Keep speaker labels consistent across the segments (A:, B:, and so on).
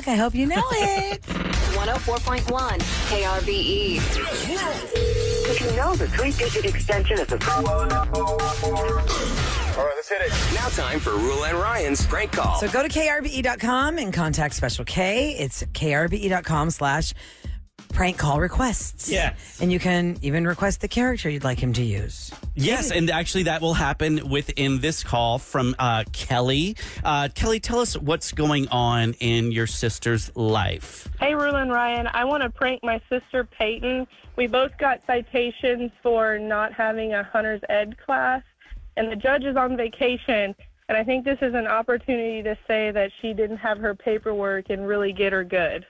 A: luck. I hope you know it.
B: 104.1 KRBE.
C: If you know the 3-digit extension of the...
D: All right, let's hit it.
E: Now time for Roula and Ryan's prank call.
A: So go to krbe.com and contact Special K. It's krbe.com/prank call requests.
F: Yes.
A: And you can even request the character you'd like him to use.
F: Yes, and actually that will happen within this call from Kelly. Kelly, tell us what's going on in your sister's life.
G: Hey, Roula and Ryan. I want to prank my sister, Peyton. We both got citations for not having a hunter's ed class, and the judge is on vacation, and I think this is an opportunity to say that she didn't have her paperwork and really get her good.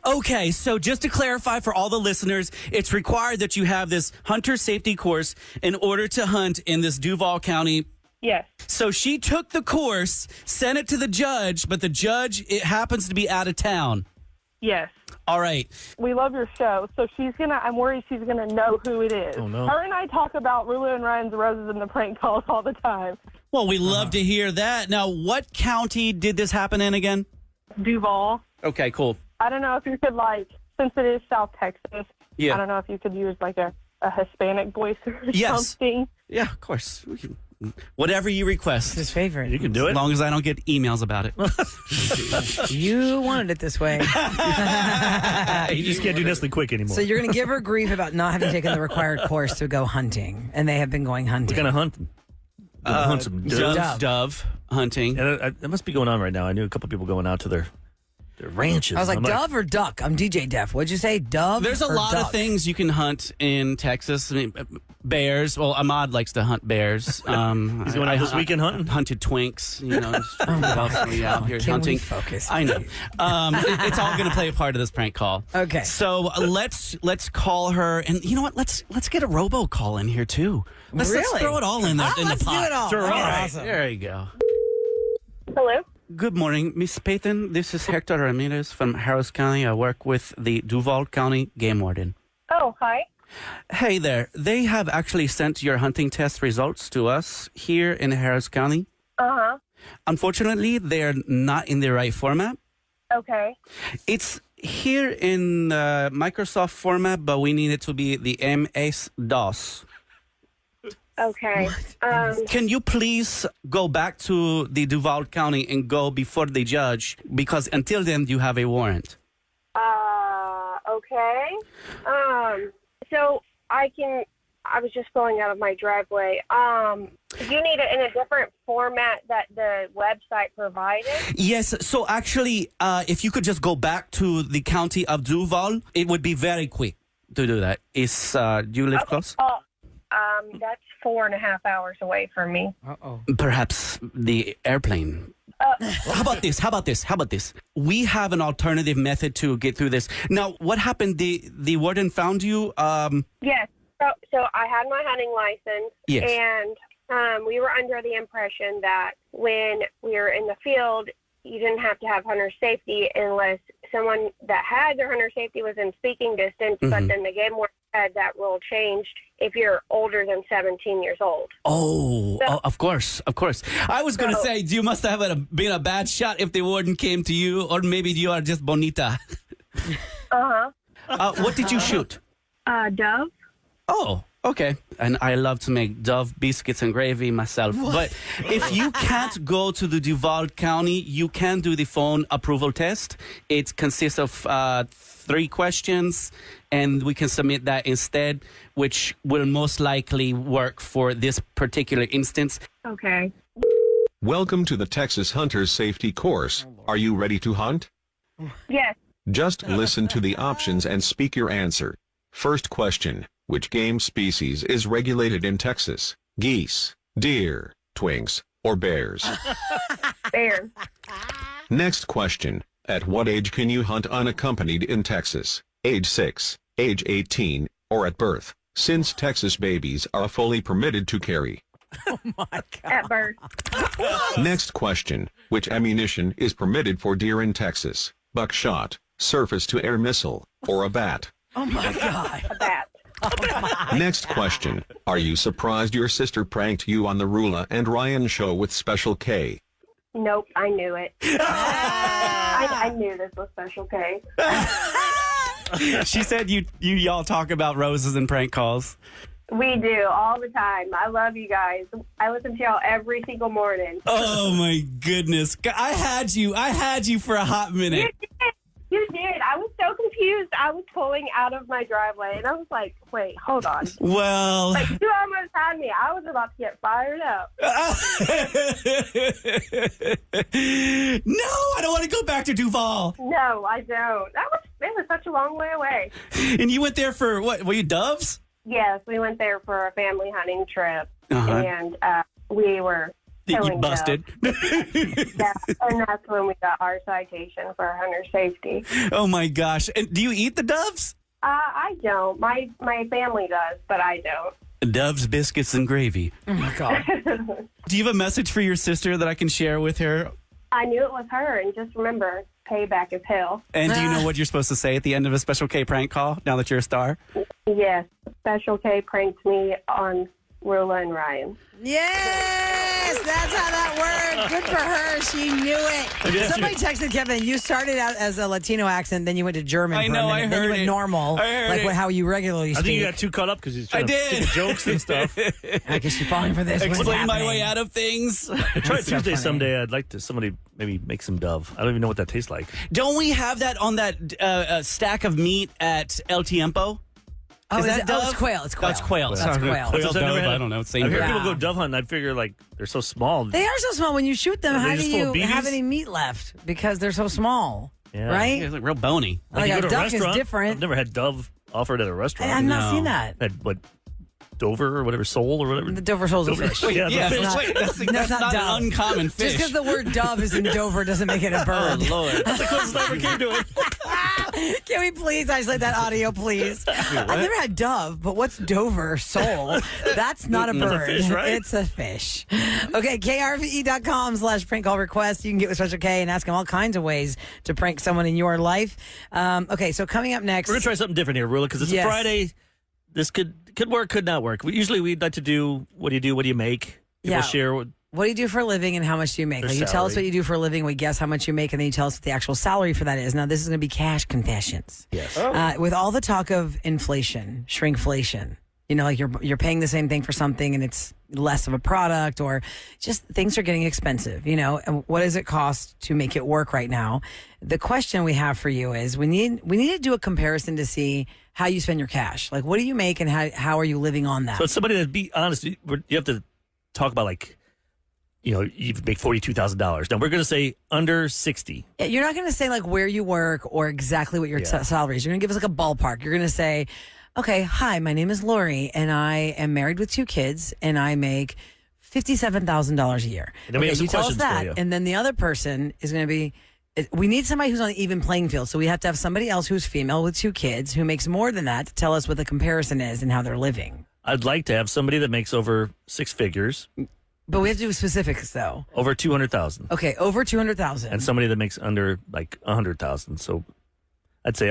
F: Okay, so just to clarify for all the listeners, it's required that you have this hunter safety course in order to hunt in this Duval County.
G: Yes.
F: So she took the course, sent it to the judge, but the judge, it happens to be out of town.
G: Yes.
F: All right.
G: We love your show, so I'm worried she's gonna know who it is.
F: Oh, no.
G: Her and I talk about Roula and Ryan's roses in the prank calls all the time.
F: Well, we love to hear that. Now, what county did this happen in again?
G: Duval.
F: Okay, cool.
G: I don't know if you could, since it is South Texas,
F: Yeah.
G: I don't know if you could use, a Hispanic voice or
F: Yes.
G: something.
F: Yeah, of course. We can, whatever you request.
A: His favorite.
F: You can do it. As long as I don't get emails about it.
A: You wanted it this way.
H: You just can't do Nestle Quick anymore.
A: So you're going to give her grief about not having taken the required course to go hunting, and they have been going hunting.
H: What kind of hunting? Hunt some
F: Dove hunting.
H: And it must be going on right now. I knew a couple people going out to their ranches.
A: I was like, dove or duck? I'm DJ Def. What'd you say, dove?
F: There's a lot of things you can hunt in Texas. I mean, bears. Well, Ahmad likes to hunt bears.
H: He's going out this weekend hunting?
F: Hunted twinks. Just out here
A: Can
F: hunting.
A: we focus?
F: I know. It's all going to play a part of this prank call.
A: Okay.
F: So let's call her, and you know what? Let's get a robo call in here too. Let's throw it all in there in the
A: Let's
F: pot.
A: do it all.
F: Sure,
A: Okay,
F: all right.
A: awesome.
F: There you go.
G: Hello?
F: Good morning, Miss Payton. This is Hector Ramirez from Harris County. I work with the Duval County Game Warden.
G: Oh, hi.
F: Hey there. They have actually sent your hunting test results to us here in Harris County.
G: Uh-huh.
F: Unfortunately, they're not in the right format.
G: Okay.
F: It's here in Microsoft format, but we need it to be the MS-DOS.
G: Okay.
F: Can you please go back to the Duval County and go before the judge? Because until then, you have a warrant.
G: Okay. So I was just going out of my driveway. You need it in a different format that the website provided?
F: Yes. So actually, if you could just go back to the county of Duval, it would be very quick to do that. Do you live close?
G: That's 4.5 hours away from me.
A: Uh-oh.
F: Perhaps the airplane. How about this? We have an alternative method to get through this. Now, what happened? The warden found you?
G: Yes. So I had my hunting license.
F: Yes.
G: And we were under the impression that when we were in the field, you didn't have to have hunter safety unless someone that had their hunter safety was in speaking distance.
F: Mm-hmm.
G: But then the game warden said that rule changed if you're older than 17 years old.
F: Oh, of course. I was going to say, you must have been a bad shot if the warden came to you, or maybe you are just bonita.
G: Uh-huh.
F: What did you shoot?
G: Dove.
F: Oh, okay. And I love to make dove biscuits and gravy myself. What? But if you can't go to the Duval County, you can do the phone approval test. It consists of 3 questions, and we can submit that instead, which will most likely work for this particular instance.
G: Okay.
I: Welcome to the Texas Hunter's Safety Course. Are you ready to hunt?
G: Yes.
I: Just listen to the options and speak your answer. First question. Which game species is regulated in Texas? Geese, deer, twinks, or bears?
G: Bear.
I: Next question. At what age can you hunt unaccompanied in Texas? Age 6, age 18, or at birth? Since Texas babies are fully permitted to carry.
A: Oh, my God.
G: At birth.
I: Next question. Which ammunition is permitted for deer in Texas? Buckshot, surface-to-air missile, or a bat?
A: Oh, my God.
G: A bat.
I: Next question. Are you surprised your sister pranked you on the Roula and Ryan show with Special K?
G: Nope, I knew it. I knew this was Special K.
F: She said y'all talk about roses and prank calls.
G: We do all the time. I love you guys. I listen to y'all every single morning.
F: Oh my goodness! I had you for a hot minute.
G: You did. I was so confused. I was pulling out of my driveway, and I was like, wait, hold on.
F: Well,
G: Like, you almost had me. I was about to get fired up.
F: no, I don't want to go back to Duval.
G: No, I don't. It was such a long way away.
F: And you went there for what? Were you doves?
G: Yes, we went there for a family hunting trip,
F: Uh-huh.
G: and we were
F: You
G: killing
F: busted.
G: doves. Yeah, and that's when we got our citation for hunter safety.
F: Oh my gosh! And do you eat the doves?
G: I don't. My family does, but I don't.
F: Doves, biscuits, and gravy.
A: Oh my God.
F: Do you have a message for your sister that I can share with her?
G: I knew it was her, and just remember, payback is hell.
F: And do you know what you're supposed to say at the end of a Special K prank call now that you're a star?
G: Yes, Special K pranked me on Roula and Ryan.
A: Yes, that's how that worked. Good for her. She knew it. Somebody texted Kevin, you started out as a Latino accent, then you went to German
F: I
A: for
F: know,
A: a minute,
F: I
A: then you
F: heard
A: went
F: it.
A: normal,
F: I heard
A: like
F: it.
A: how you regularly
H: I
A: speak.
H: think you got too caught up because he's
F: I
H: trying to
F: did.
H: think of jokes and stuff.
A: I guess you're falling for this. What's
F: Explain my
A: happening?
F: way out of things.
H: Try it
A: That's so
H: Tuesday
A: funny.
H: someday. I'd like to somebody maybe make some dove. I don't even know what that tastes like.
F: Don't we have that on that stack of meat at El Tiempo?
A: Oh,
F: Is that
A: it? Oh, it's
F: dove?
A: quail. It's quail.
F: That's quail.
A: That's
F: Sorry.
A: quail.
F: Quail,
H: I've never
F: dove,
H: had-
F: I don't know. Same
H: I've heard
F: here.
H: people go dove hunting. I'd figure like they're so small.
A: They are so small. When you shoot them,
H: Are
A: how
H: they
A: do
H: just full of
A: you have
H: BBs?
A: any meat left? Because they're so small,
H: Yeah.
A: right?
F: It's like real bony.
A: Like
H: you
A: a
H: go to
A: duck is
H: restaurant,
A: different.
H: I've never had dove offered at a restaurant.
A: I've not
F: No.
A: seen that.
H: Had what? Dover or whatever, sole or whatever.
A: The Dover sole's a
H: Dover.
A: fish.
H: Yeah,
F: Yeah,
H: the fish.
F: wait, that's
A: That's not
F: not
A: dove.
F: an uncommon fish.
A: Just because the word dove is in Dover doesn't make it a
F: Oh,
A: bird.
F: Lord.
H: That's the closest I ever came to it.
A: Can we please isolate that audio, please? I've never had dove, but what's Dover sole? That's not a
H: That's a
A: bird.
H: fish, right?
A: It's a fish. Okay, krve.com/prank call request. You can get with Special K and ask him all kinds of ways to prank someone in your life. Okay, so coming up next.
H: We're gonna try something different here, Rula, because it's
A: Yes.
H: a Friday. This could work, could not work. We'd like to do what do you do, what do you make? People
A: Yeah.
H: share what
A: What do you do for a living and how much do you make?
H: Their
A: Like you tell us
H: salary.
A: what you do for a living, we guess how much you make, and then you tell us what the actual salary for that is. Now, this is going to be cash confessions.
H: Yes.
A: With all the talk of inflation, shrinkflation, you know, like you're paying the same thing for something and it's less of a product, or just things are getting expensive, you know, and what does it cost to make it work right now? The question we have for you is we need to do a comparison to see how you spend your cash. Like, what do you make and how are you living on that?
H: So it's somebody that, be honest, you have to talk about like, you know, you make $42,000. Now we're going to say under 60.
A: Yeah, you're not going to say like where you work or exactly what your salary is. You're going to give us like a ballpark. You're going to say, okay, hi, my name is Lori and I am married with 2 kids and I make $57,000 a year.
H: And then we have some
A: you tell us
H: questions for
A: that.
H: you.
A: And then the other person is going to be, we need somebody who's on an even playing field. So we have to have somebody else who's female with 2 kids who makes more than that to tell us what the comparison is and how they're living.
H: I'd like to have somebody that makes over 6 figures,
A: But we have to do specifics though.
H: over 200,000,
A: Okay, over 200,000.
H: and somebody that makes under like 100,000. So I'd say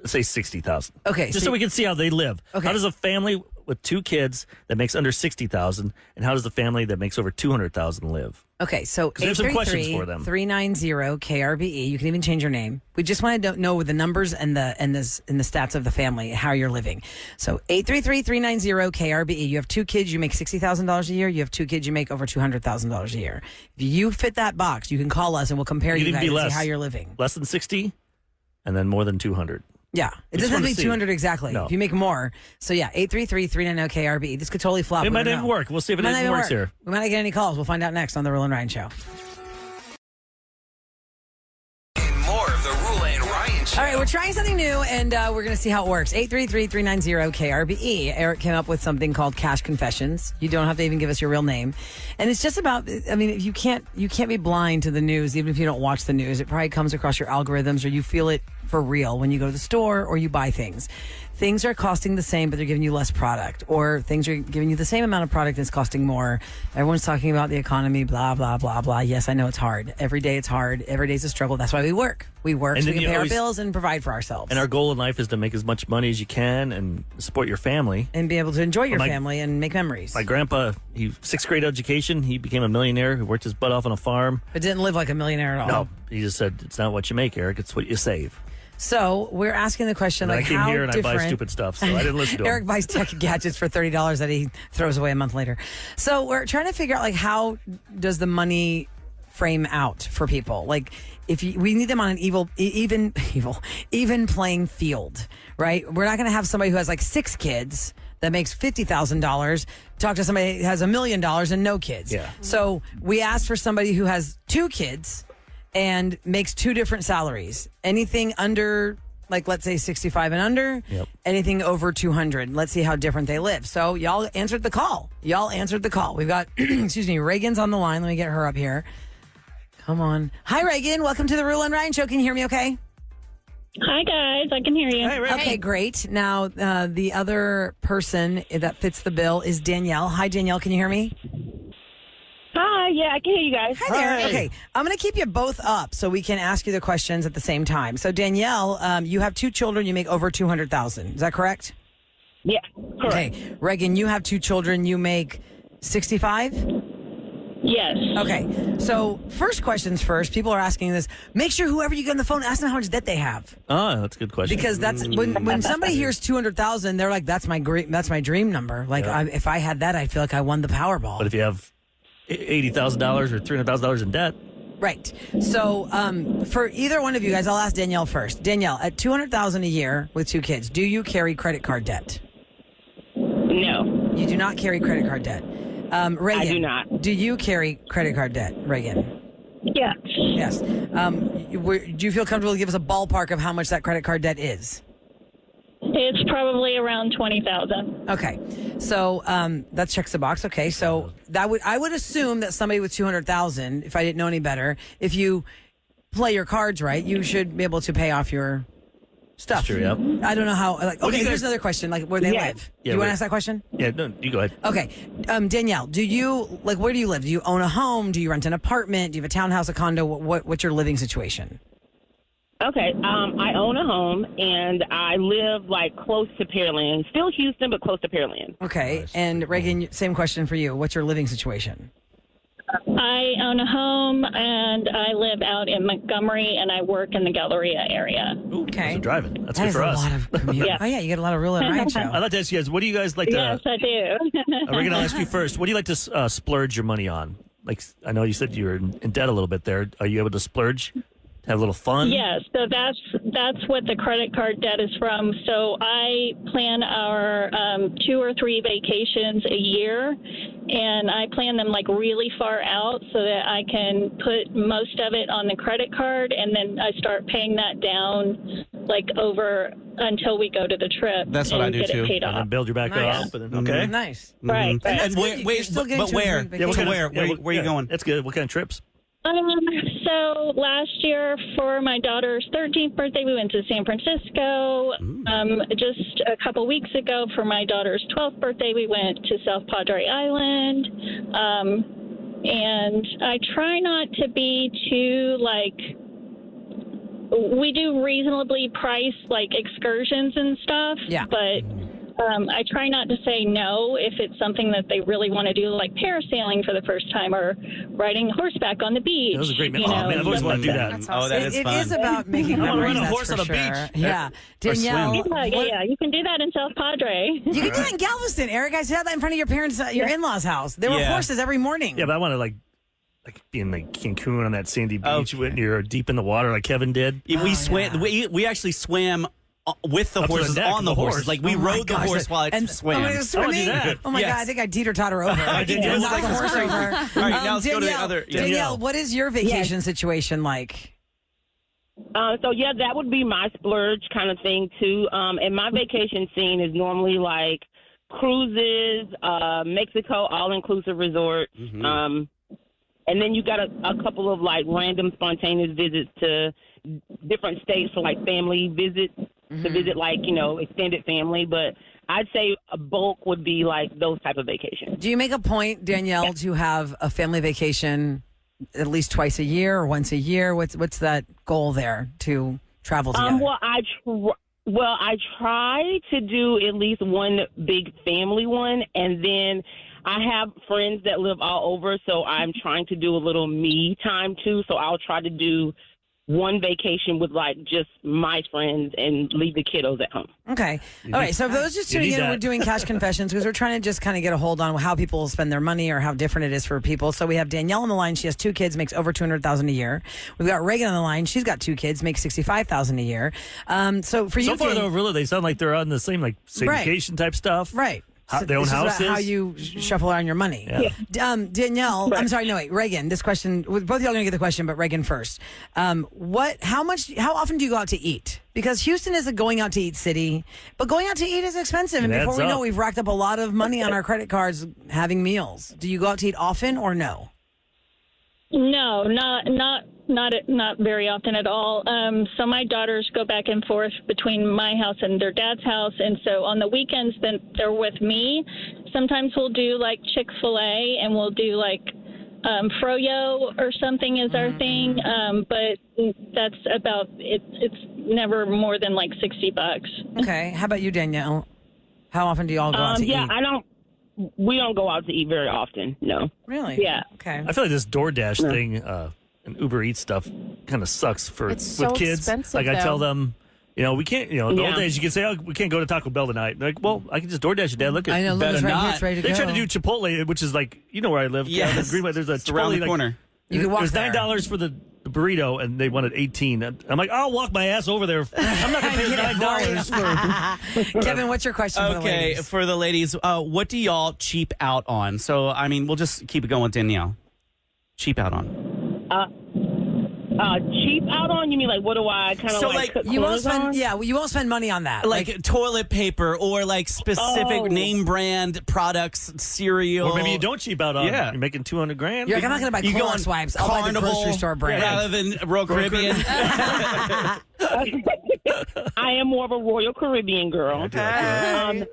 H: say 60,000.
A: Okay,
H: Just
A: so-
H: so we can see how they live.
A: Okay.
H: How does a family with 2 kids that makes under 60,000, and how does the family that makes over 200,000 live?
A: Okay, so
H: 'Cause I have some questions for them.
A: 833-390-KRBE. You can even change your name. We just want to know the numbers and the stats of the family, how you're living. So 833-390-KRBE. You have 2 kids, you make $60,000 a year. You have 2 kids, you make over $200,000 a year. If you fit that box, you can call us and we'll compare
H: You
A: you
H: can
A: guys
H: be
A: and see
H: less.
A: how you're living.
H: Less than 60, and then more than 200.
A: Yeah, it
H: just
A: doesn't have to
H: wanna
A: be
H: see.
A: 200 exactly.
H: No.
A: If you make more, so yeah, 833-390-KRBE. This could totally flop.
H: It
A: We
H: might
A: don't
H: even
A: know.
H: work. We'll see if it
A: Might not
H: even
A: even
H: works
A: work.
H: here.
A: We might not get any calls. We'll find out next on the Roula and Ryan Show.
E: And more of the Roula and Ryan Show.
A: All right, we're trying something new, and we're going to see how it works. 833-390-KRBE. Eric came up with something called Cash Confessions. You don't have to even give us your real name, and it's just about. I mean, you can't be blind to the news, even if you don't watch the news. It probably comes across your algorithms, or you feel it for real when you go to the store or you buy things. Things are costing the same, but they're giving you less product, or things are giving you the same amount of product and it's costing more. Everyone's talking about the economy, blah, blah, blah, blah. Yes, I know it's hard. Every day it's hard. Every day's a struggle. That's why we work. We work
H: And
A: so
H: then
A: we can
H: you
A: pay our
H: always-
A: bills and provide for ourselves.
H: And our goal in life is to make as much money as you can and support your family.
A: and be able to enjoy your
H: My-
A: family and make memories.
H: My grandpa, he 6th grade education. He became a millionaire. He worked his butt off on a farm.
A: But didn't live like a millionaire at all.
H: No, he just said, it's not what you make, Eric. It's what you save.
A: So we're asking the question,
H: And
A: like,
H: I came
A: how
H: here and
A: different...
H: I buy stupid stuff, so I didn't listen to him.
A: Eric buys tech gadgets for $30 that he throws away a month later. So we're trying to figure out, like, how does the money frame out for people? Like, we need them on an even playing field, right? We're not going to have somebody who has like 6 kids that makes $50,000 talk to somebody who has $1 million and no kids.
H: Yeah.
A: So we asked for somebody who has 2 kids and makes 2 different salaries. Anything under, like, let's say 65 and under,
H: Yep.
A: anything over 200. Let's see how different they live. So y'all answered the call. We've got, excuse me, Reagan's on the line. Let me get her up here. Come on. Hi, Reagan. Welcome to the Roula and Ryan Show. Can you hear me okay?
D: Hi, guys. I can hear you.
H: Hey, Rick.
A: Okay, great. Now, the other person that fits the bill is Danielle. Hi, Danielle. Can you hear me?
G: Hi, yeah, I can hear you guys.
A: Hi there.
H: Hi.
A: Okay, I'm going to keep you both up so we can ask you the questions at the same time. So, Danielle, you have 2 children. You make over $200,000. Is that correct?
G: Yeah, correct.
A: Okay. Reagan, you have 2 children. You make 65?
D: Yes.
A: Okay. So, first questions first. People are asking this. Make sure whoever you get on the phone, ask them how much debt they have.
H: Oh, that's a good question.
A: Because that's when somebody hears 200,000, they're like, that's my dream number. Like,
H: Yeah.
A: if I had that, I'd feel like I won the Powerball.
H: But if you have $80,000 or $300,000 in debt,
A: Right. So, for either one of you guys, I'll ask Danielle first. Danielle, at $200,000 a year with 2 kids, do you carry credit card debt?
G: No,
A: You do not carry credit card debt. Reagan,
G: I do not.
A: Do you carry credit card debt, Reagan?
D: Yes.
A: Yes. Do you feel comfortable to give us a ballpark of how much that credit card debt is?
D: It's probably around 20,000.
A: Okay, so that checks the box. Okay, so I would assume that somebody with 200,000, if I didn't know any better, if you play your cards right, you should be able to pay off your stuff.
H: That's true, yep.
A: I don't know how. Like,
H: do
A: okay,
H: you
A: here's
H: guys-
A: another question. Like, where they
G: Yeah.
A: live.
H: Yeah,
A: you want
H: wait.
A: to ask that question?
H: yeah, no, you go ahead.
A: Okay, Danielle, do you where do you live? Do you own a home? Do you rent an apartment? Do you have a townhouse, a condo? What's your living situation?
G: okay. I own a home and I live like close to Pearland. Still Houston, but close to Pearland.
A: Okay, and Reagan, same question for you. What's your living situation?
D: I own a home and I live out in Montgomery and I work in the Galleria area.
A: Okay.
H: So driving. That's
A: That
H: good
A: is
H: for
A: a
H: us.
A: lot of commute.
D: Yeah.
A: Oh yeah, you get a lot of Roula and Ryan show.
H: I'd like to ask you guys, what do you guys like to...
D: Yes, I do.
H: We're going to ask you first. What do you like to splurge your money on? Like, I know you said you were in debt a little bit there. Are you able to splurge? Have a little fun?
D: Yes, so that's what the credit card debt is from. So I plan our 2 or 3 vacations a year, and I plan them like really far out so that I can put most of it on the credit card, and then I start paying that down like over until we go to the trip.
F: That's what
D: and
F: I do
D: get
F: too.
D: It paid
H: And
D: off.
H: then build your back
A: Nice.
H: up. And then, okay.
A: Nice.
D: Right. right.
A: That's
F: And
A: good. You're still getting
F: but
A: to
F: where?
A: enjoy
H: Yeah, what
A: vacation.
H: kind of-
F: Where you going?
H: That's good. What kind of trips?
D: So last year for my daughter's 13th birthday, we went to San Francisco. Just a couple weeks ago for my daughter's 12th birthday, we went to South Padre Island. And I try not to be too we do reasonably priced like excursions and stuff.
A: Yeah.
D: But I try not to say no if it's something that they really want to do, like parasailing for the first time or riding horseback on the beach.
H: That was a great
D: you
H: man.
D: know,
H: Oh, man, I've always
D: stuff
H: wanted to do
D: like
H: that.
F: Oh, that is
A: It
F: fun.
A: is about making
H: I wanna
A: memories.
H: ride a
A: that's
H: horse
A: for
H: on a
A: sure.
H: beach.
A: Yeah,
H: Or
A: Danielle.
H: swim.
D: Yeah, you can do that in South Padre.
A: You can do that in Galveston, Eric. I saw that in front of your parents, your in-laws' house. There were
F: Yeah.
A: horses every morning.
H: Yeah, but I want to like be in like Cancun on that sandy beach
F: Okay.
H: when you're deep in the water like Kevin did.
F: We swam. We actually swam with the
H: Up to the
F: horses
H: deck
F: on
H: of
F: the
H: the
F: horses.
H: horse.
F: Like we
A: Oh my
F: rode the
A: gosh,
F: horse while I swam.
A: Oh, it was swimming?
H: that.
A: Oh my
F: Yes.
A: God, I think I teeter-totter over.
H: I did,
A: It was
H: yeah.
A: like a horse over.
F: All right, now let's go to the
A: Danielle,
F: other.
A: Danielle, what is your vacation situation like?
G: So yeah, that would be my splurge kind of thing too. And my vacation scene is normally like cruises, Mexico, all-inclusive resort. And then you got a couple of like random spontaneous visits to different states for like family visits to visit like, extended family. But I'd say a bulk would be like those type of vacations.
A: Do you make a point, Danielle, to have a family vacation at least twice a year or once a year? What's that goal there to travel together?
J: Well, I try to do at least one big family one, and then I have friends that live all over, so I'm trying to do a little me time too. So I'll try to do one vacation with like just my friends and leave the kiddos at home.
A: Okay. All right. So for those just tuning in, we're doing cash confessions because we're trying to just kind of get a hold on how people spend their money or how different it is for people. So we have Danielle on the line. She has 2 kids, makes over $200,000 a year. We've got Reagan on the line. She's got 2 kids, makes $65,000 a year. So for you,
H: so far though, really, they sound like they're on the same syndication type stuff.
A: Right.
H: They own houses.
A: How you shuffle around your money.
H: Yeah.
A: Danielle, I'm sorry, no, wait, Reagan, this question, both of y'all are going to get the question, but Reagan first. How often do you go out to eat? Because Houston is a going out to eat city, but going out to eat is expensive. And before we know, we've racked up a lot of money on our credit cards having meals. Do you go out to eat often or no?
D: No, not very often at all. So my daughters go back and forth between my house and their dad's house, and so on the weekends, then they're with me. Sometimes we'll do like Chick-fil-A, and we'll do like froyo or something is our thing. But that's about it. It's never more than like $60.
A: Okay. How about you, Danielle? How often do you all go out to eat?
J: We don't go out to eat very often. No.
A: Really?
J: Yeah.
A: Okay.
H: I feel like this DoorDash thing and Uber Eats stuff kind of sucks with kids.
K: Expensive,
H: I tell them, we can't. The old days you can say, we can't go to Taco Bell tonight. They're like, well, I can just DoorDash it, Dad. Look at
A: I know. Look, it's right here. It's ready to
H: They
A: go.
H: try to do Chipotle, which is like where I live.
F: Yes.
H: Yeah, Greenway. There's a
F: It's around
H: Chipotle
F: the corner.
A: You can walk
H: There's
A: there.
H: $9 for the burrito, and they wanted $18. I'm like, I'll walk my ass over there. I'm not going to pay $9 for.
A: Kevin, what's your question for the
F: Okay,
A: ladies?
F: for the ladies, what do y'all cheap out on? So, I mean, we'll just keep it going with Danielle. Cheap out on.
J: Cheap out on? You mean like what do I kind of cut
A: you won't
J: corners
A: spend
J: on?
A: you won't spend money on that.
F: Like toilet paper or like specific name brand products, cereal.
H: Or maybe you don't cheap out on.
F: Yeah.
H: You're making $200,000.
A: You're like, I'm not going to buy
F: You go
A: Clorox
F: on
A: wipes. I'll buy the grocery store brand.
F: rather than Royal Caribbean.
J: I am more of a Royal Caribbean girl. I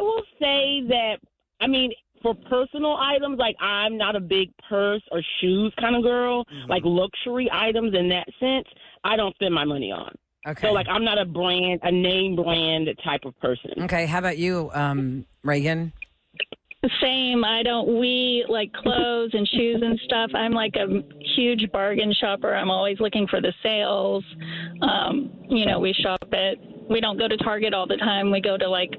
J: will say that, I mean, for personal items, like I'm not a big purse or shoes kind of girl. Like luxury items in that sense, I don't spend my money on.
A: Okay.
J: So like I'm not a name brand type of person.
A: Okay. How about you, Reagan?
D: Same. We like clothes and shoes and stuff. I'm like a huge bargain shopper. I'm always looking for the sales. We shop we don't go to Target all the time. We go to like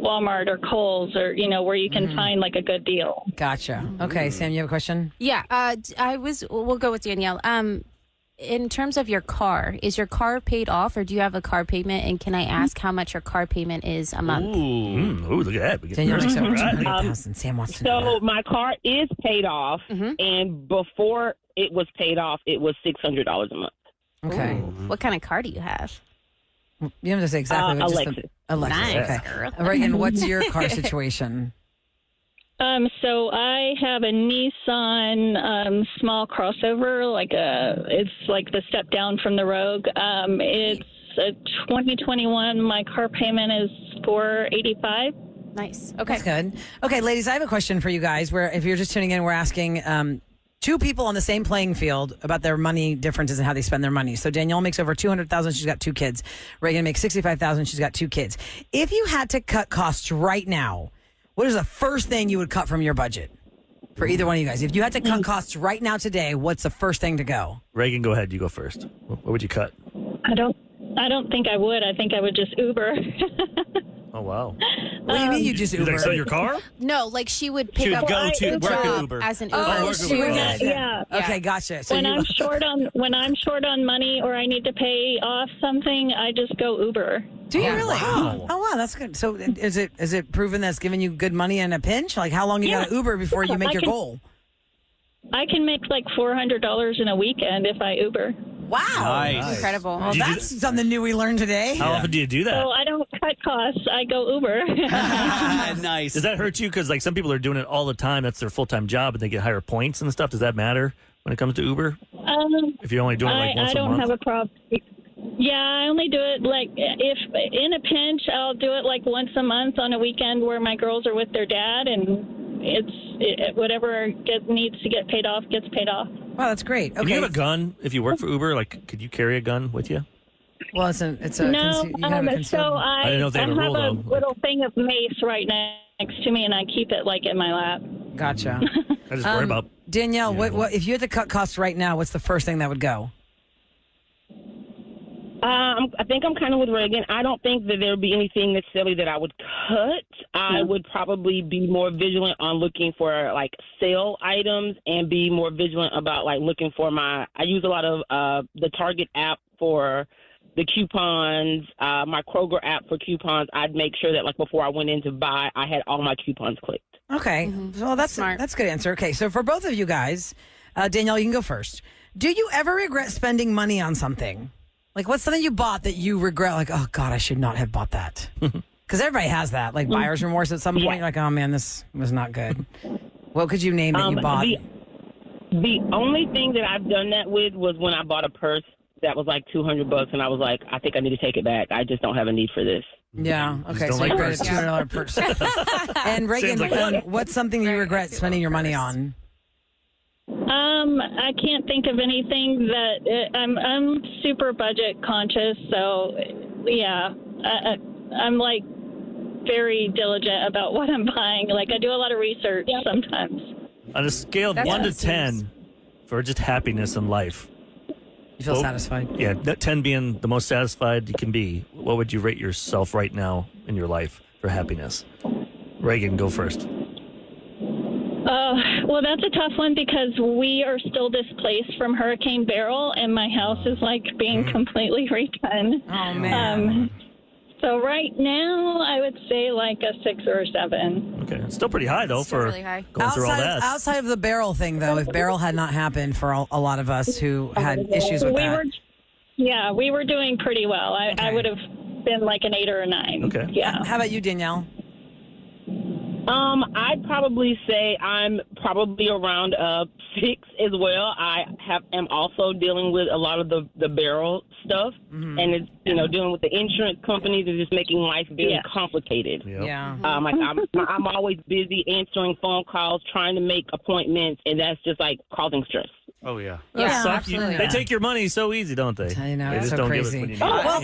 D: Walmart or Kohl's or, where you can find like a good deal.
A: Gotcha. Okay. Sam, you have a question?
K: Yeah. We'll go with Danielle. In terms of your car, is your car paid off or do you have a car payment? And can I ask how much your car payment is a month?
H: Ooh, look at that.
A: Danielle makes over $200,000. Sam wants to know.
J: So my car is paid off, and before it was paid off, it was $600 a month.
A: Okay.
K: What kind of car do you have?
A: You don't have to say exactly. But just
J: Alexis.
A: Alexis.
K: Nice,
A: Okay.
K: girl.
A: Reagan, what's your car situation?
D: So I have a Nissan small crossover, it's like the step down from the Rogue. It's a 2021. My car payment is $485.
K: Nice. Okay.
A: That's good. Okay, ladies, I have a question for you guys. Where if you're just tuning in, we're asking 2 people on the same playing field about their money differences and how they spend their money. So Danielle makes over $200,000. She's got 2 kids. Reagan makes $65,000. She's got 2 kids. If you had to cut costs right now, what is the first thing you would cut from your budget for either one of you guys? If you had to cut costs right now today, what's the first thing to go?
H: Reagan, go ahead. You go first. What would you cut?
D: I don't think I would. I think I would just Uber.
H: Oh, wow.
A: What do you mean you just Uber?
H: Like sell your car?
K: No, like she would pick
F: She would
K: up
F: go to work at Uber.
K: as an Uber.
A: Oh, she would.
D: Yeah.
A: Okay, gotcha. So
D: When I'm short on money or I need to pay off something, I just go Uber.
A: do you really?
H: Wow.
A: Oh, wow, that's good. So is it proven that's giving you good money in a pinch? Like how long you got to Uber before you make your goal?
D: I can make like $400 in a weekend if I Uber.
A: Wow.
F: Nice.
K: Incredible.
A: Well, that's something new we learned today.
H: How often do you do that?
D: So I don't cut costs. I go Uber.
F: Nice.
H: Does that hurt you? Because like some people are doing it all the time. That's their full-time job, and they get higher points and stuff. Does that matter when it comes to Uber? If you're only doing it like once
D: I
H: a
D: don't
H: month?
D: have a problem. Yeah, I only do it like if in a pinch, I'll do it like once a month on a weekend where my girls are with their dad, and whatever needs to get paid off gets paid off.
A: Wow, that's great. Okay.
H: Do you have a gun if you work for Uber? Like, could you carry a gun with you?
A: Well, it's a
D: No,
A: you have a
D: so I
H: didn't know if they had a rule,
D: have a
H: though.
D: little thing of mace right next to me, and I keep it like in my lap.
A: Gotcha.
H: I just worry about
A: Danielle. What if you had to cut costs right now? What's the first thing that would go?
J: I think I'm kind of with Reagan. I don't think that there would be anything necessarily that I would cut. I would probably be more vigilant on looking for like sale items and be more vigilant about like looking for I use a lot of the Target app for the coupons, my Kroger app for coupons. I'd make sure that like before I went in to buy, I had all my coupons clicked.
A: Okay. Well, that's smart. That's a good answer. Okay. So for both of you guys, Danielle, you can go first. Do you ever regret spending money on something? Like, what's something you bought that you regret? Like, oh, God, I should not have bought that. Because everybody has that, like buyer's remorse at some point. You're like, oh, man, this was not good. What could you name that you bought?
J: The only thing that I've done that with was when I bought a purse that was like $200, and I was like, I think I need to take it back. I just don't have a need for this.
A: Yeah. Okay.
H: don't
A: So
H: like
A: you got a
H: purses.
A: $200 purse. And Reagan,
H: Sounds
A: what's something you regret spending your money on?
D: I can't think of anything that I'm super budget conscious, so yeah, I'm like very diligent about what I'm buying. Like I do a lot of research sometimes.
H: on a scale of 1 to 10 for just happiness in life.
A: You feel satisfied?
H: Yeah, 10 being the most satisfied you can be. What would you rate yourself right now in your life for happiness? Reagan, go first.
D: Well, that's a tough one because we are still displaced from Hurricane Beryl, and my house is like being completely redone.
A: Oh, man.
D: So right now, I would say like a 6 or a 7.
H: Okay, it's still pretty high though for
K: really high.
H: going through all that.
A: Outside of the Beryl thing, though, if Beryl had not happened for a lot of us who had issues with that.
D: We were doing pretty well. I would have been like an 8 or a 9.
H: Okay.
D: Yeah.
A: How about you, Danielle?
J: I'd probably say I'm probably around 6 as well. I am also dealing with a lot of the barrel stuff, and it's dealing with the insurance companies and just making life very complicated.
H: Yep.
A: Yeah.
J: I'm always busy answering phone calls, trying to make appointments, and that's just like causing stress.
F: Oh, yeah.
H: That sucks.
K: absolutely.
H: They take your money so easy, don't they?
A: I know,
H: They
A: it's
H: just
A: so
H: don't
A: crazy.
H: give it when you need it.
A: Well,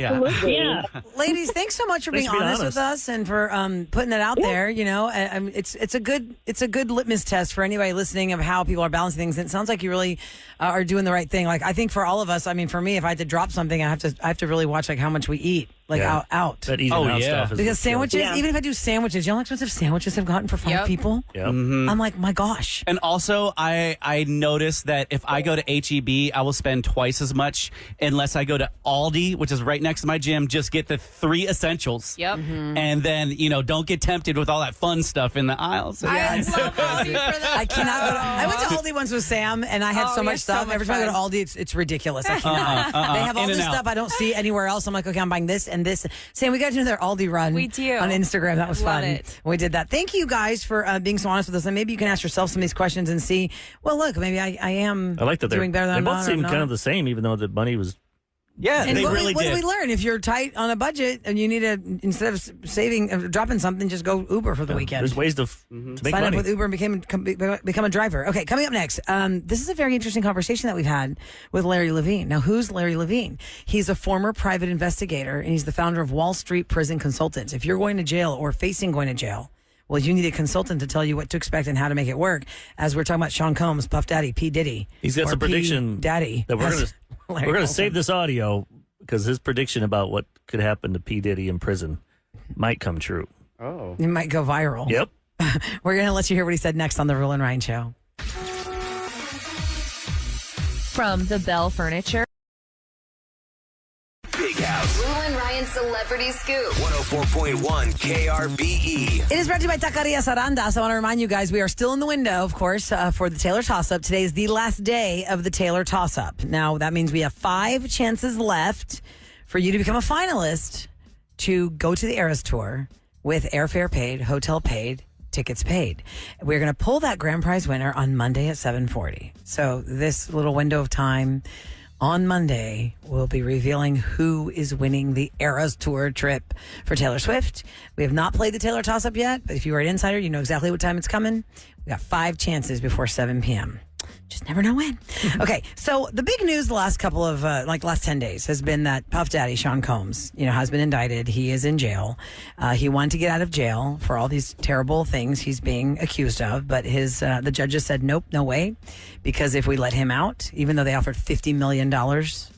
D: Yeah.
A: ladies, thanks so much for being
H: Thanks for being
A: honest with us and for putting it out there. It's a good litmus test for anybody listening of how people are balancing things. And it sounds like you really are doing the right thing. Like I think for all of us, I mean, for me, if I had to drop something, I have to really watch like how much we eat, like out.
H: That eating
F: Oh,
H: out
F: yeah.
H: stuff is
A: Because
H: the kill.
A: sandwiches, even if I do sandwiches, you know how expensive sandwiches have gotten for 5 people?
H: Yep.
A: I'm like, my gosh.
F: And also, I noticed that if I go to H-E-B, I will spend twice as much unless I go to Aldi, which is right next to my gym, just get the 3 essentials.
K: Yep.
F: And then, don't get tempted with all that fun stuff in the aisles.
A: Yeah, it's so
K: Aldi
A: crazy.
K: for that.
A: I cannot go to, I went to Aldi once with Sam, and I had so
K: we
A: much
K: had so
A: stuff.
K: much
A: Every time I go to
K: fun.
A: Aldi, it's ridiculous. I cannot. They have all
F: In
A: this
F: and out.
A: stuff I don't see anywhere else. I'm like, okay, I'm buying this and this. Sam, we got to do their Aldi run.
K: We do.
A: On Instagram. That was
K: Love
A: fun.
K: it.
A: We did that. Thank you guys for being so honest with us. And maybe you can ask yourself some of these questions and see, well, look, maybe I am
H: I like that
A: doing better than
H: they
A: I'm
H: both
A: not,
H: seem
A: or not.
H: kind of the same, even though the money was.
F: Yeah,
A: And
F: they
A: what
F: really
A: did
F: did.
A: we learn? If you're tight on a budget and you need to, instead of dropping something, just go Uber for the weekend.
H: There's ways to make
A: Sign
H: money.
A: up with Uber and become a driver. Okay, coming up next, this is a very interesting conversation that we've had with Larry Levine. Now, who's Larry Levine? He's a former private investigator, and he's the founder of Wall Street Prison Consultants. If you're going to jail or facing going to jail, well, you need a consultant to tell you what to expect and how to make it work. As we're talking about Sean Combs, Puff Daddy, P. Diddy.
H: He's got
A: or
H: some
A: P.
H: prediction
A: Daddy.
H: that we're
A: as Larry
H: going to
A: calls
H: save
A: him.
H: this audio because his prediction about what could happen to P. Diddy in prison might come true.
F: Oh.
A: It might go viral.
H: Yep.
A: We're going to let you hear what he said next on the Roula and Ryan Show.
L: From the Bell Furniture.
E: Big House.
B: Roula and Ryan Celebrity Scoop.
E: 104.1 KRBE.
A: It is brought to you by Taqueria Sarandas. I want to remind you guys, we are still in the window, of course, for the Taylor Toss-Up. Today is the last day of the Taylor Toss-Up. Now, that means we have 5 chances left for you to become a finalist to go to the Eras Tour with airfare paid, hotel paid, tickets paid. We're going to pull that grand prize winner on Monday at 7:40. So this little window of time, On Monday, we'll be revealing who is winning the Eras Tour trip for Taylor Swift. We have not played the Taylor toss-up yet, but if you are an insider, you know exactly what time it's coming. We got 5 chances before 7 p.m. Just never know when. Okay, so the big news the last couple of, last 10 days has been that Puff Daddy, Sean Combs, has been indicted. He is in jail. He wanted to get out of jail for all these terrible things he's being accused of, but the judges said, nope, no way, because if we let him out, even though they offered $50 million,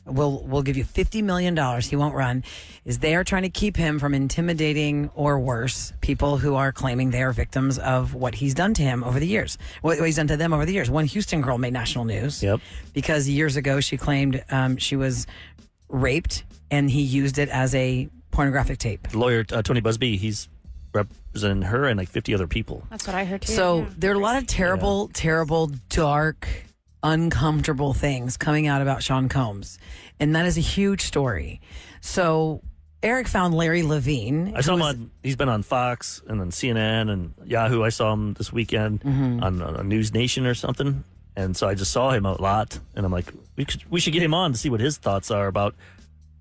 A: we'll give you $50 million, he won't run, is they are trying to keep him from intimidating or worse people who are claiming they are victims of what he's done to him over the years, what he's done to them over the years. One Houston girl made national news because years ago she claimed she was raped and he used it as a pornographic tape.
H: Lawyer Tony Busby, he's representing her and like 50 other people.
K: That's what I heard too.
A: So there are a lot of terrible, dark, uncomfortable things coming out about Sean Combs, and that is a huge story. So Eric found Larry Levine.
H: I saw him he's been on Fox and on CNN and Yahoo. I saw him this weekend on News Nation or something. And so I just saw him a lot, and I'm like, we should get him on to see what his thoughts are about,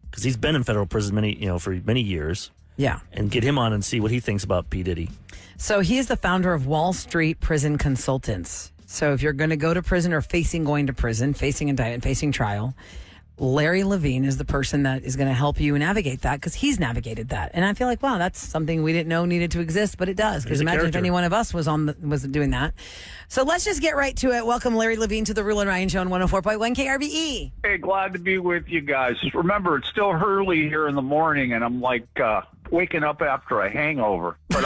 H: because he's been in federal prison for many years.
A: Yeah.
H: And get him on and see what he thinks about P. Diddy.
A: So he is the founder of Wall Street Prison Consultants. So if you're going to go to prison or facing going to prison, facing indictment, facing trial, Larry Levine is the person that is going to help you navigate that, because he's navigated that. And I feel like, wow, that's something we didn't know needed to exist, but it does. Because imagine if any one of us was doing that. So let's just get right to it. Welcome Larry Levine to the Roula and Ryan Show on 104.1 KRBE.
M: Hey, glad to be with you guys. Remember, it's still early here in the morning, and I'm like waking up after a hangover. But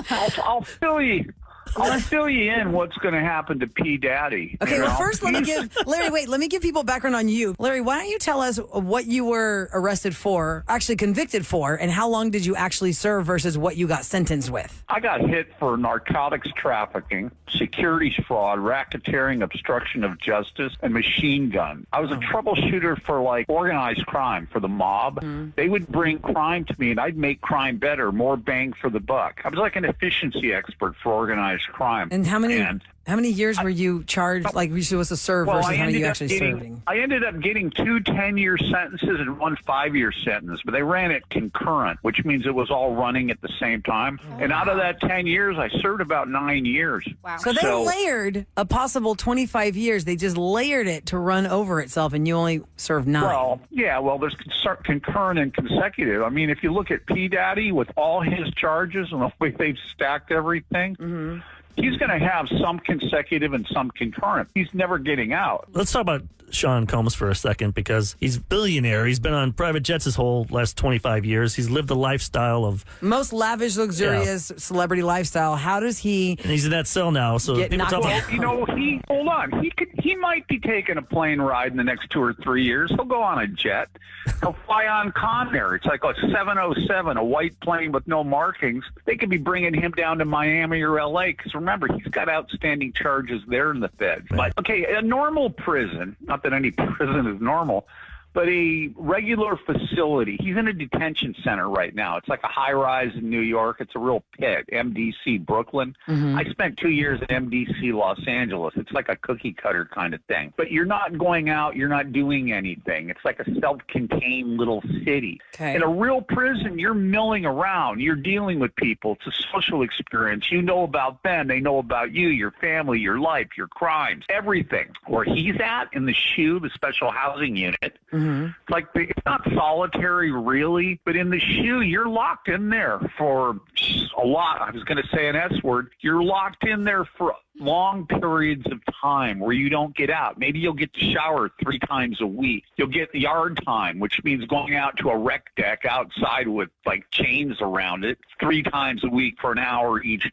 M: I'll fill you. I'll fill you in what's going to happen to P. Daddy.
A: Okay, well, first let me give people background on you. Larry, why don't you tell us what you were arrested for, actually convicted for, and how long did you actually serve versus what you got sentenced with?
M: I got hit for narcotics trafficking, securities fraud, racketeering, obstruction of justice, and machine gun. I was a troubleshooter for organized crime for the mob. They would bring crime to me, and I'd make crime better, more bang for the buck. I was like an efficiency expert for organized crime.
A: And how many years were you charged, you were supposed to serve versus how many you actually serving?
M: I ended up getting 2 10-year sentences and 1 5-year sentence, but they ran it concurrent, which means it was all running at the same time. Oh, and out of that 10 years, I served about 9 years.
A: Wow. So they layered a possible 25 years. They just layered it to run over itself, and you only served 9.
M: Well, there's concurrent and consecutive. I mean, if you look at P. Daddy with all his charges and the way they've stacked everything, he's going to have some consecutive and some concurrent. He's never getting out.
H: Let's talk about Sean Combs for a second, because he's a billionaire. He's been on private jets his whole last 25 years. He's lived a lifestyle of
A: most lavish, luxurious celebrity lifestyle. How does he?
H: And he's in that cell now. So people talk about,
M: hold on. He might be taking a plane ride in the next 2 or 3 years. He'll go on a jet. He'll fly on Conair. It's like a 707, a white plane with no markings. They could be bringing him down to Miami or L.A. because remember, he's got outstanding charges there in the Fed. But a normal prison, not that any prison is normal, but a regular facility. He's in a detention center right now. It's like a high-rise in New York. It's a real pit, MDC Brooklyn. I spent 2 years at MDC Los Angeles. It's like a cookie-cutter kind of thing. But you're not going out. You're not doing anything. It's like a self-contained little city. Okay. In a real prison, you're milling around. You're dealing with people. It's a social experience. You know about them. They know about you, your family, your life, your crimes, everything. Where he's at in the SHU, the Special Housing Unit, it's not solitary really, but in the SHU, you're locked in there for a lot. I was going to say an S word. You're locked in there for long periods of time where you don't get out. Maybe you'll get to shower 3 times a week. You'll get yard time, which means going out to a rec deck outside with chains around it 3 times a week for an hour each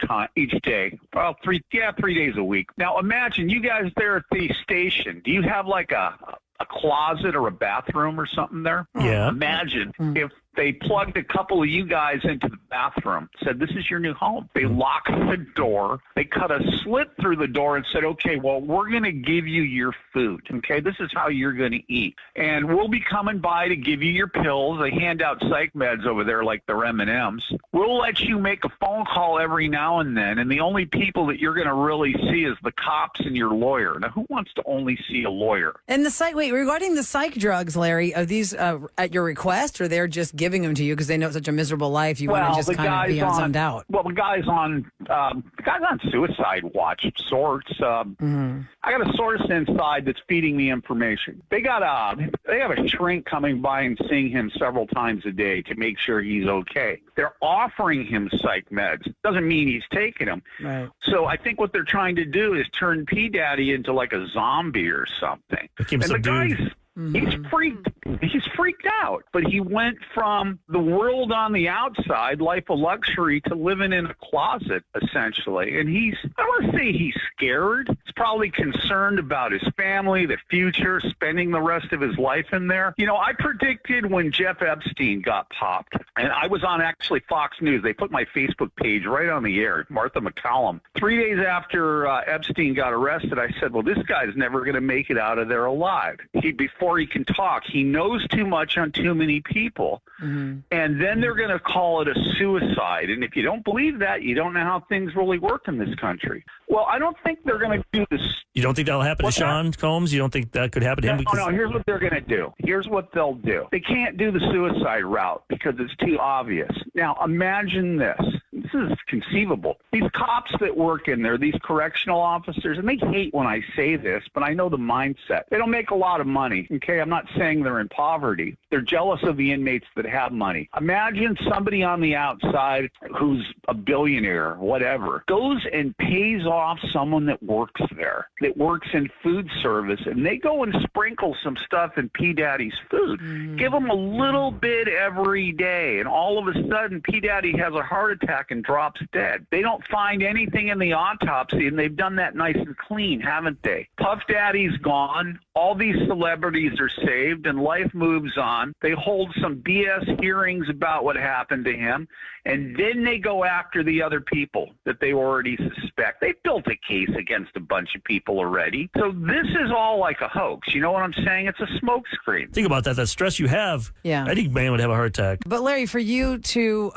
M: day. Well, 3 days a week. Now imagine you guys there at the station. Do you have a closet or a bathroom or something there?
H: Yeah.
M: Imagine if They plugged a couple of you guys into the bathroom, said, this is your new home. They locked the door. They cut a slit through the door and said, okay, well, we're going to give you your food. Okay, this is how you're going to eat. And we'll be coming by to give you your pills. They hand out psych meds over there like they're M&Ms. We'll let you make a phone call every now and then, and the only people that you're going to really see is the cops and your lawyer. Now, who wants to only see a lawyer?
A: And the psych, wait, regarding the psych drugs, Larry, are these at your request, or they're just giving them to you because they know it's such a miserable life? You want to just kind of be zoned out?
M: Well, the guy's on suicide watch of sorts. I got a source inside that's feeding me information. They have a shrink coming by and seeing him several times a day to make sure he's okay. They're offering him psych meds. Doesn't mean he's taking them.
A: Right.
M: So I think what they're trying to do is turn P. Daddy into like a zombie or something. And the guy's he's freaked out. But he went from the world on the outside, life of luxury, to living in a closet, essentially. And I don't want to say he's scared. He's probably concerned about his family, the future, spending the rest of his life in there. You know, I predicted when Jeff Epstein got popped, and I was on actually Fox News. They put my Facebook page right on the air, Martha McCallum. 3 days after Epstein got arrested, I said, well, this guy's never going to make it out of there alive. Before he can talk, he knows too much on too many people. And then they're going to call it a suicide. And if you don't believe that, you don't know how things really work in this country. Well, I don't think they're going to do this.
H: You don't think that'll happen to Sean Combs? You don't think that could happen to him?
M: No, here's what they're going to do. Here's what they'll do. They can't do the suicide route because it's too obvious. Now, imagine this. This is conceivable. These cops that work in there, these correctional officers, and they hate when I say this, but I know the mindset. They don't make a lot of money, okay? I'm not saying they're in poverty. They're jealous of the inmates that have money. Imagine somebody on the outside who's a billionaire, whatever, goes and pays off someone that works there, that works in food service, and they go and sprinkle some stuff in P. Daddy's food. Give them a little bit every day, and all of a sudden, P. Daddy has a heart attack and drops dead. They don't find anything in the autopsy, and they've done that nice and clean, haven't they? Puff Daddy's gone. All these celebrities are saved, and life moves on. They hold some BS hearings about what happened to him, and then they go after the other people that they already suspect. They built a case against a bunch of people already. So this is all like a hoax. You know what I'm saying? It's a smokescreen.
H: Think about that stress you have.
A: Yeah.
H: I think man would have a heart attack.
A: But Larry, for you to,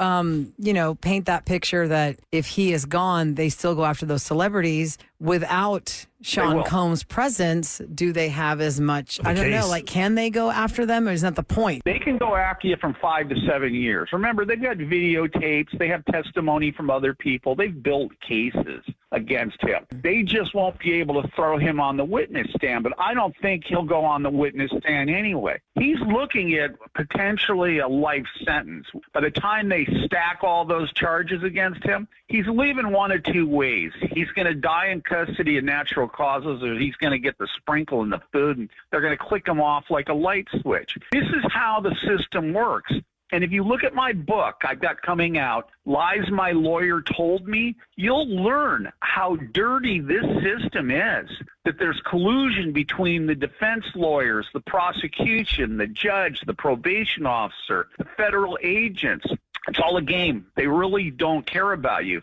A: paint that picture that if he is gone, they still go after those celebrities without Sean Combs' presence, do they have as much? I don't know. Like, can they go after them, or is that the point?
M: They can go after you from 5 to 7 years. Remember, they've got videotapes. They have testimony from other people. They've built cases against him. They just won't be able to throw him on the witness stand, but I don't think he'll go on the witness stand anyway. He's looking at potentially a life sentence. By the time they stack all those charges against him, he's leaving one of two ways. He's going to die in custody of natural causes, or he's going to get the sprinkle in the food, and they're going to click him off like a light switch. This is how the system works. And if you look at my book I've got coming out, Lies My Lawyer Told Me, you'll learn how dirty this system is, that there's collusion between the defense lawyers, the prosecution, the judge, the probation officer, the federal agents. It's all a game. They really don't care about you.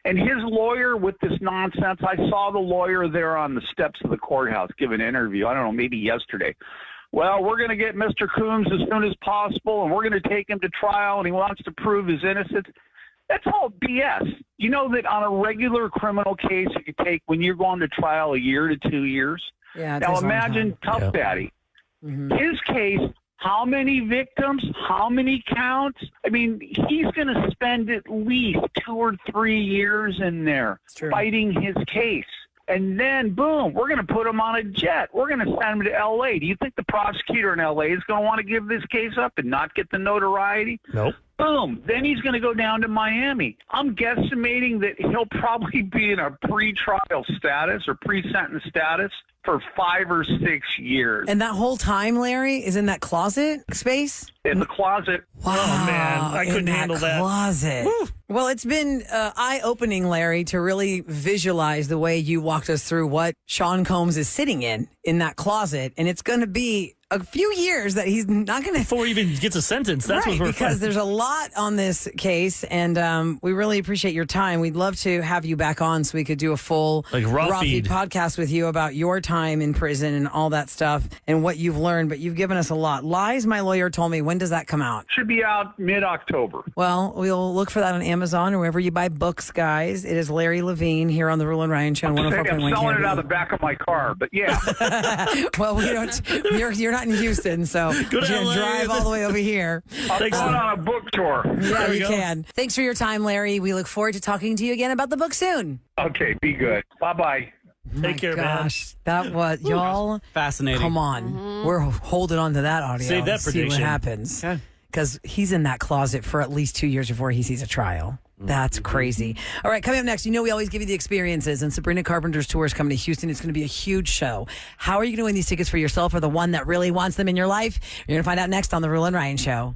M: And his lawyer with this nonsense, I saw the lawyer there on the steps of the courthouse give an interview, I don't know, maybe yesterday. Well, we're going to get Mr. Combs as soon as possible, and we're going to take him to trial, and he wants to prove his innocence. That's all BS. You know that on a regular criminal case, it could take, when you're going to trial, a year to 2 years?
A: Yeah.
M: Now imagine Tough Daddy. His case, how many victims, how many counts? I mean, he's going to spend at least 2 or 3 years in there fighting his case. And then, boom, we're going to put him on a jet. We're going to send him to L.A. Do you think the prosecutor in L.A. is going to want to give this case up and not get the notoriety?
H: Nope.
M: Boom. Then he's going to go down to Miami. I'm guesstimating that he'll probably be in a pre-trial status or pre-sentence status for 5 or 6 years.
A: And that whole time, Larry, is in that closet space?
M: In the closet.
A: Wow.
H: Oh, man. I couldn't handle that.
A: Closet. Woo. Well, it's been eye-opening, Larry, to really visualize the way you walked us through what Sean Combs is sitting in that closet. And it's going to be a few years that he's not going to.
H: Before he even gets a sentence. That's
A: right,
H: what we're
A: because
H: finding.
A: there's a lot on this case, and we really appreciate your time. We'd love to have you back on so we could do a full
H: Like raw
A: feed
H: feed.
A: podcast with you about your time in prison and all that stuff and what you've learned. But you've given us a lot. Lies, my lawyer told me. When does that come out?
M: Should be out mid-October.
A: Well, we'll look for that on Amazon or wherever you buy books, guys. It is Larry Levine here on the Roula and Ryan Show.
M: I'm selling it out of the back of my car, but yeah.
A: Well, we don't. You're not in Houston, so you're
H: to
A: gonna
H: LA.
A: drive all the way over here.
M: I'm going on a book tour.
A: Yeah,
H: we
A: you
H: go.
A: can. Thanks for your time, Larry. We look forward to talking to you again about the book soon.
M: Okay, be good. Bye-bye.
H: Take care, man.
A: Gosh, that was y'all.
F: Fascinating.
A: Come on, we're holding on to that audio.
H: Save that
A: and see
H: prediction.
A: what happens.
F: Okay.
A: Because he's in that closet for at least 2 years before he sees a trial. That's crazy. All right, coming up next, we always give you the experiences, and Sabrina Carpenter's tour is coming to Houston. It's going to be a huge show. How are you going to win these tickets for yourself or the one that really wants them in your life? You're going to find out next on The Roula and Ryan Show.